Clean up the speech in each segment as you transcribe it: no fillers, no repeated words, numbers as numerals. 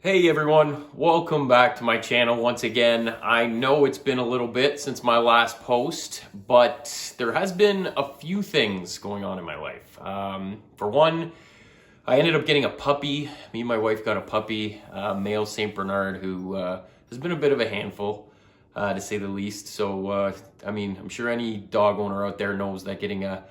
Hey everyone, welcome back to my channel once again. I know it's been a little bit since my last post, but there has been a few things going on in my life. For one, I ended up getting a puppy. Me and my wife got a puppy, male Saint Bernard, who has been a bit of a handful, to say the least. So, I'm sure any dog owner out there knows that getting a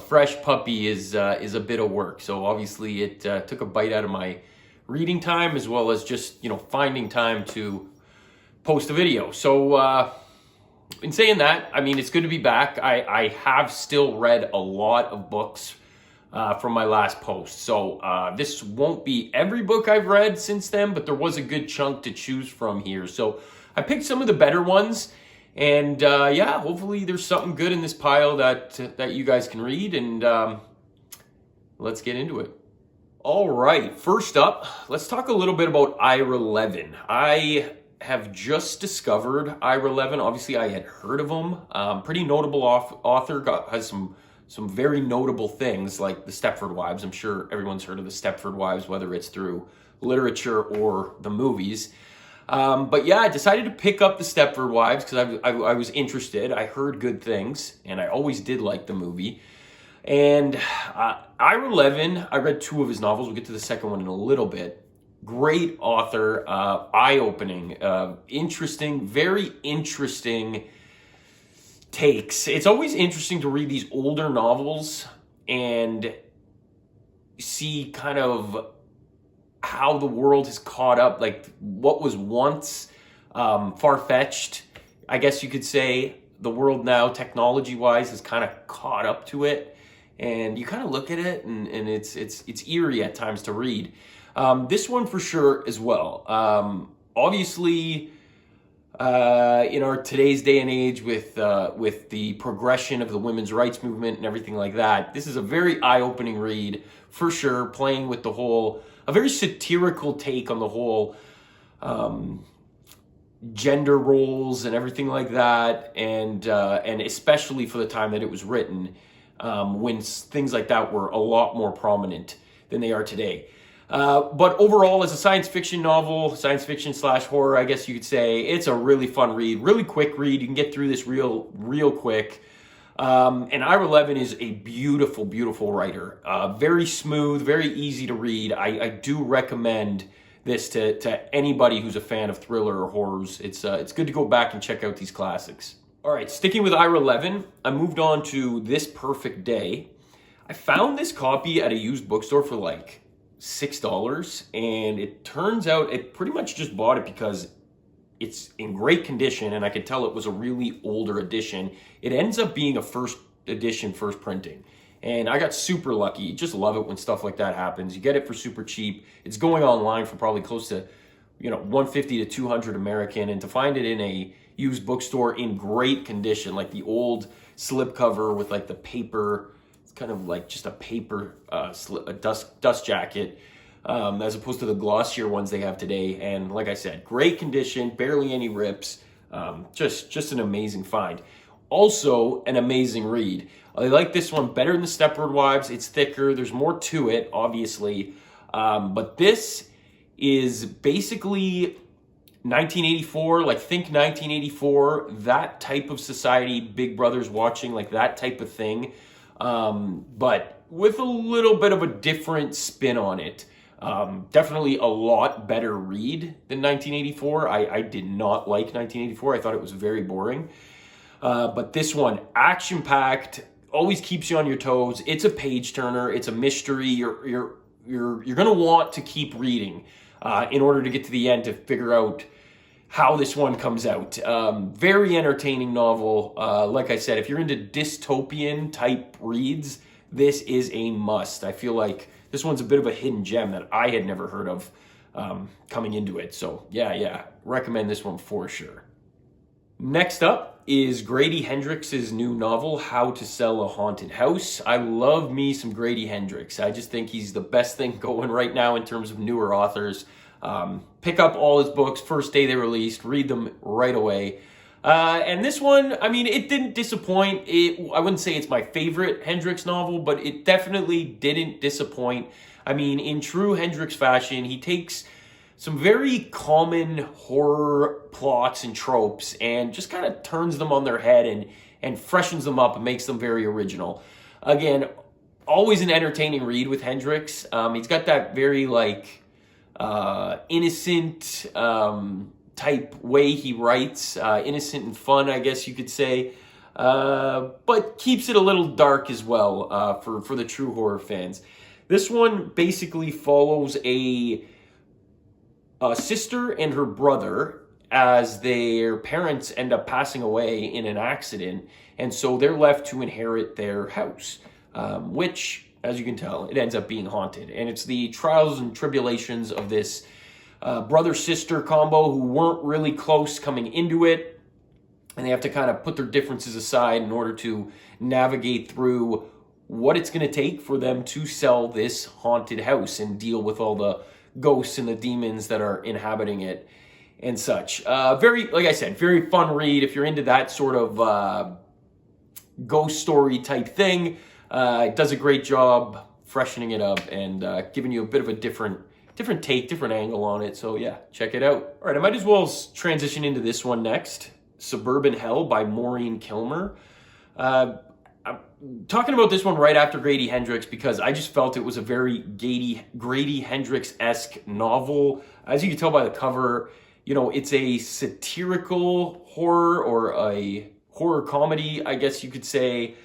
fresh puppy is a bit of work. So obviously it took a bite out of my reading time, as well as just, finding time to post a video. So in saying that, it's good to be back. I have still read a lot of books from my last post. So this won't be every book I've read since then, but there was a good chunk to choose from here. So I picked some of the better ones, and hopefully there's something good in this pile that you guys can read, and let's get into it. All right, first up, let's talk a little bit about Ira Levin. I have just discovered Ira Levin. Obviously, I had heard of him. Pretty notable author, has some very notable things like the Stepford Wives. I'm sure everyone's heard of the Stepford Wives, whether it's through literature or the movies. But yeah, I decided to pick up the Stepford Wives because I was interested. I heard good things, and I always did like the movie. And Ira Levin, I read two of his novels. We'll get to the second one in a little bit. Great author, eye-opening, interesting, very interesting takes. It's always interesting to read these older novels and see kind of how the world has caught up, like what was once far-fetched, I guess you could say. The world now, technology-wise, has kind of caught up to it. And you kind of look at it, and it's eerie at times to read. This one for sure as well. Obviously, in our today's day and age, with the progression of the women's rights movement and everything like that, this is a very eye-opening read for sure. Playing with a very satirical take on the whole gender roles and everything like that, and especially for the time that it was written. When things like that were a lot more prominent than they are today. But overall, as a science fiction novel, science fiction / horror, I guess you could say, it's a really fun read, really quick read. You can get through this real quick. And Ira Levin is a beautiful, beautiful writer. Very smooth, very easy to read. I do recommend this to anybody who's a fan of thriller or horrors. It's good to go back and check out these classics. All right, sticking with Ira Levin, I moved on to This Perfect Day. I found this copy at a used bookstore for like $6, and it turns out I pretty much just bought it because it's in great condition, and I could tell it was a really older edition. It ends up being a first edition, first printing, and I got super lucky. Just love it when stuff like that happens. You get it for super cheap. It's going online for probably close to $150 to $200 American, and to find it in a used bookstore in great condition, like the old slipcover with like the paper, it's kind of like just a paper a dust jacket, as opposed to the glossier ones they have today. And like I said, great condition, barely any rips, just an amazing find. Also an amazing read. I like this one better than the Stepford Wives. It's thicker, there's more to it, obviously, but this is basically 1984, like think 1984, that type of society, Big Brother's watching, like that type of thing, but with a little bit of a different spin on it. Definitely a lot better read than 1984. I did not like 1984. I thought it was very boring. But this one, action-packed, always keeps you on your toes. It's a page turner. It's a mystery. You're gonna want to keep reading in order to get to the end to figure out how this one comes out. Very entertaining novel. Like I said, if you're into dystopian type reads, this is a must. I feel like this one's a bit of a hidden gem that I had never heard of coming into it. So yeah, recommend this one for sure. Next up is Grady Hendrix's new novel, How to Sell a Haunted House. I love me some Grady Hendrix. I just think he's the best thing going right now in terms of newer authors. Pick up all his books, first day they released, read them right away. And this one, it didn't disappoint. I wouldn't say it's my favorite Hendrix novel, but it definitely didn't disappoint. In true Hendrix fashion, he takes some very common horror plots and tropes and just kind of turns them on their head and freshens them up and makes them very original. Again, always an entertaining read with Hendrix. He's got that very like innocent type way he writes, innocent and fun, I guess you could say, but keeps it a little dark as well for the true horror fans. This one basically follows a sister and her brother as their parents end up passing away in an accident, and so they're left to inherit their house, which, as you can tell, it ends up being haunted. And it's the trials and tribulations of this brother-sister combo who weren't really close coming into it, and they have to kind of put their differences aside in order to navigate through what it's going to take for them to sell this haunted house and deal with all the ghosts and the demons that are inhabiting it and such. Very, like I said, very fun read if you're into that sort of ghost story type thing. It does a great job freshening it up and giving you a bit of a different take, different angle on it. So yeah, check it out. All right, I might as well transition into this one next. Suburban Hell by Maureen Kilmer. I'm talking about this one right after Grady Hendrix because I just felt it was a very Grady Hendrix-esque novel. As you can tell by the cover, you know, it's a satirical horror or a horror comedy, I guess you could say,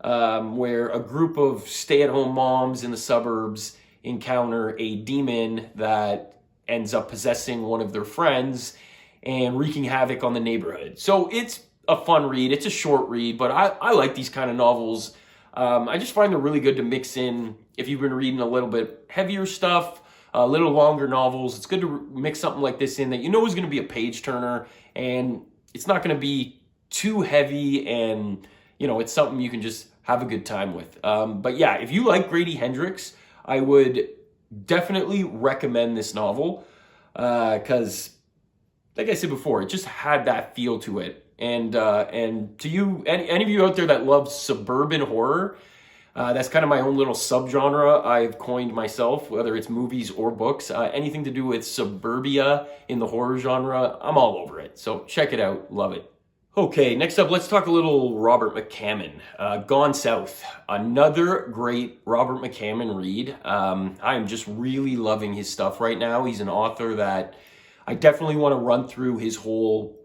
where a group of stay-at-home moms in the suburbs encounter a demon that ends up possessing one of their friends and wreaking havoc on the neighborhood. So it's a fun read. It's a short read, but I like these kind of novels. I just find they're really good to mix in if you've been reading a little bit heavier stuff, a little longer novels. It's good to mix something like this in that you know is going to be a page turner, and it's not going to be too heavy, and you know it's something you can just have a good time with. But yeah, if you like Grady Hendrix, I would definitely recommend this novel because, like I said before, it just had that feel to it. And to you, any of you out there that love suburban horror, that's kind of my own little subgenre I've coined myself, whether it's movies or books. Anything to do with suburbia in the horror genre, I'm all over it. So check it out. Love it. Okay, next up, let's talk a little Robert McCammon. Gone South. Another great Robert McCammon read. I am just really loving his stuff right now. He's an author that I definitely want to run through his whole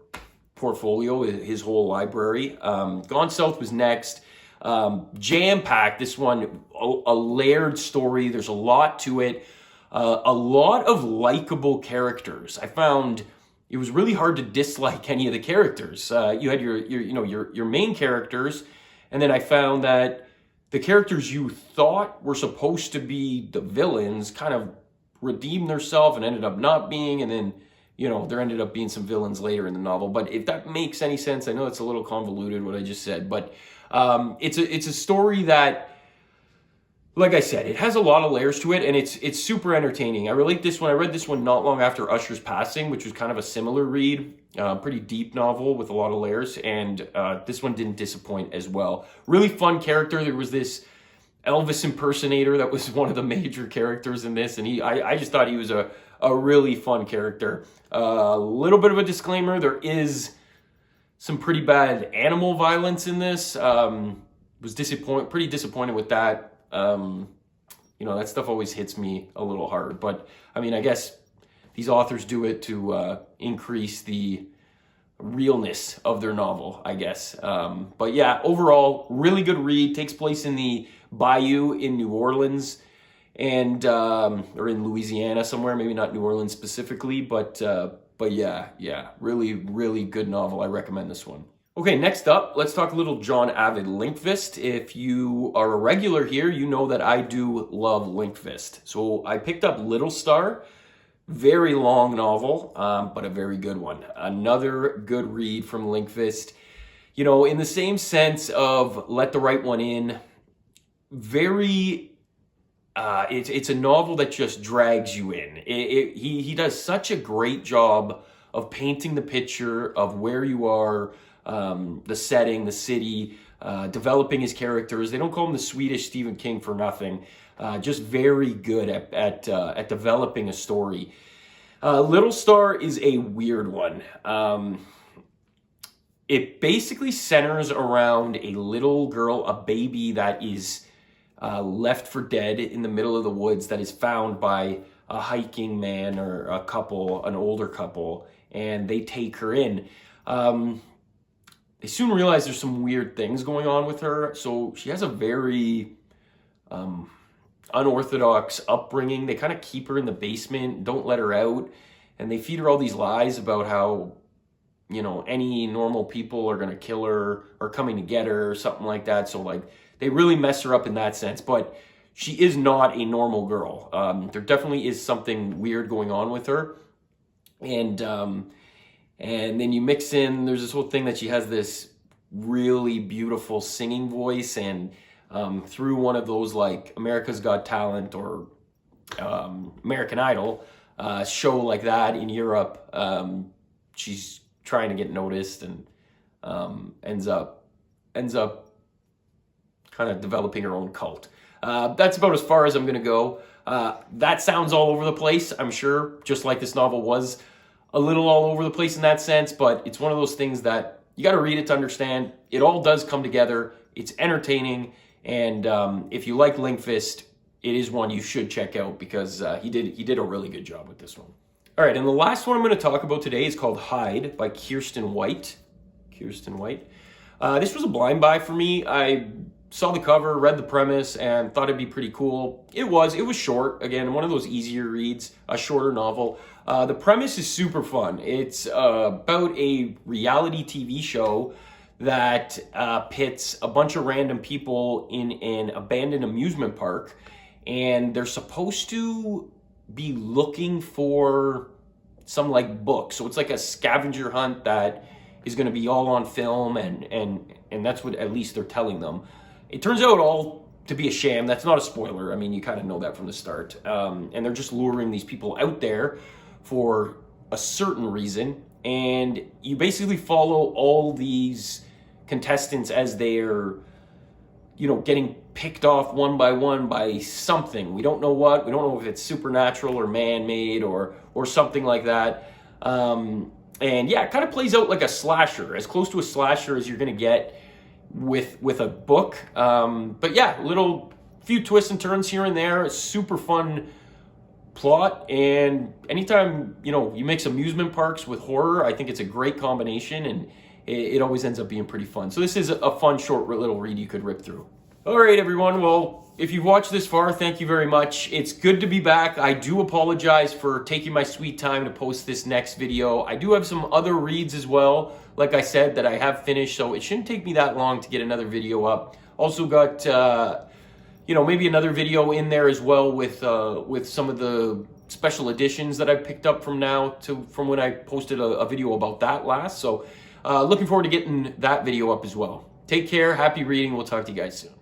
portfolio, his whole library. Gone South was next. Jam-packed, this one, a layered story. There's a lot to it. A lot of likable characters. I found it was really hard to dislike any of the characters. You had your main characters, and then I found that the characters you thought were supposed to be the villains kind of redeemed themselves and ended up not being, and then there ended up being some villains later in the novel. But if that makes any sense, I know it's a little convoluted what I just said, but it's a story that, like I said, it has a lot of layers to it, and it's super entertaining. I relate this one. I read this one not long after Usher's passing, which was kind of a similar read, pretty deep novel with a lot of layers, and this one didn't disappoint as well. Really fun character. There was this Elvis impersonator that was one of the major characters in this, and I just thought he was a really fun character. A little bit of a disclaimer, there is some pretty bad animal violence in this. Was pretty disappointed with that. That stuff always hits me a little hard, but I mean, I guess these authors do it to increase the realness of their novel, I guess. But yeah, overall, really good read. Takes place in the Bayou in New Orleans, and or in Louisiana somewhere, maybe not New Orleans specifically, but yeah, really, really good novel. I recommend this one. Okay, next up, let's talk a little John Avett Lindqvist. If you are a regular here, you know that I do love Lindqvist. So I picked up Little Star, very long novel, but a very good one. Another good read from Lindqvist. In the same sense of Let the Right One In, it's a novel that just drags you in. He does such a great job of painting the picture of where you are, the setting, the city, developing his characters. They don't call him the Swedish Stephen King for nothing. Just very good at developing a story. Little Star is a weird one. It basically centers around a little girl, a baby that is left for dead in the middle of the woods, that is found by a hiking man or a couple, an older couple, and they take her in. They soon realize there's some weird things going on with her, so she has a very unorthodox upbringing. They kind of keep her in the basement, don't let her out, and they feed her all these lies about how, you know, any normal people are going to kill her or coming to get her or something like that. So like they really mess her up in that sense, but she is not a normal girl. There definitely is something weird going on with her. And then you mix in, there's this whole thing that she has this really beautiful singing voice, and through one of those like America's Got Talent or American Idol show like that in Europe, she's trying to get noticed and ends up kind of developing her own cult. That's about as far as I'm going to go. That sounds all over the place, I'm sure, just like this novel was a little all over the place in that sense, but it's one of those things that you got to read it to understand. It all does come together. It's entertaining, and if you like Lindqvist, it is one you should check out because he did a really good job with this one. All right, and the last one I'm going to talk about today is called Hide by Keirsten White. This was a blind buy for me. I saw the cover, read the premise, and thought it'd be pretty cool. It was short. Again, one of those easier reads, a shorter novel. The premise is super fun. It's about a reality TV show that pits a bunch of random people in an abandoned amusement park, and they're supposed to be looking for some like book. So it's like a scavenger hunt that is going to be all on film, and that's what at least they're telling them. It turns out all to be a sham. That's not a spoiler. I mean, you kind of know that from the start. And they're just luring these people out there for a certain reason, and you basically follow all these contestants as they're, you know, getting picked off one by something. We don't know what. We don't know if it's supernatural or man-made or something like that. And yeah, it kind of plays out like a slasher, as close to a slasher as you're going to get with a book. But yeah, few twists and turns here and there. A super fun plot, and anytime, you know, you mix amusement parks with horror, I think it's a great combination, and it always ends up being pretty fun. So this is a fun, short little read you could rip through. All right, everyone. Well, if you've watched this far, thank you very much. It's good to be back. I do apologize for taking my sweet time to post this next video. I do have some other reads as well, like I said, that I have finished, so it shouldn't take me that long to get another video up. Also got, you know, maybe another video in there as well with some of the special editions that I've picked up from when I posted a video about that last. So looking forward to getting that video up as well. Take care. Happy reading. We'll talk to you guys soon.